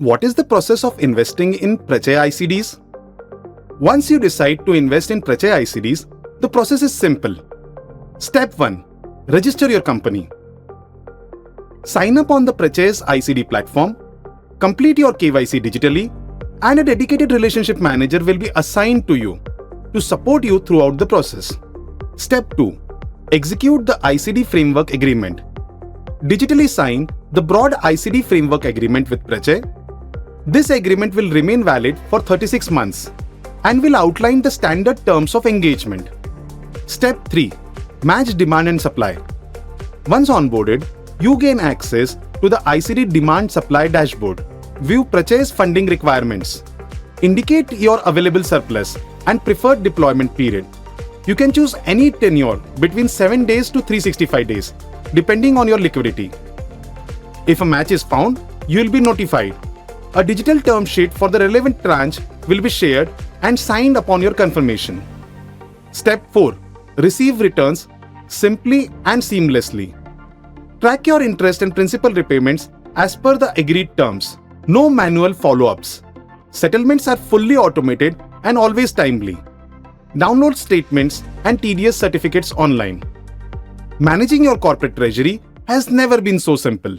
What is the process of investing in Prachay ICDs? Once you decide to invest in Prachay ICDs, the process is simple. Step 1. Register your company. Sign up on the Prachay's ICD platform, complete your KYC digitally, and a dedicated relationship manager will be assigned to you to support you throughout the process. Step 2. Execute the ICD Framework Agreement. Digitally sign the broad ICD Framework Agreement with Prachay. This agreement will remain valid for 36 months and will outline the standard terms of engagement. Step 3. Match demand and supply. Once onboarded, you gain access to the ICD Demand-Supply Dashboard. View Prachay's funding requirements. Indicate your available surplus and preferred deployment period. You can choose any tenure between 7 days to 365 days, depending on your liquidity. If a match is found, you will be notified. A digital term sheet for the relevant tranche will be shared and signed upon your confirmation. Step 4. Receive returns simply and seamlessly. Track your interest and principal repayments as per the agreed terms. No manual follow-ups. Settlements are fully automated and always timely. Download statements and TDS certificates online. Managing your corporate treasury has never been so simple.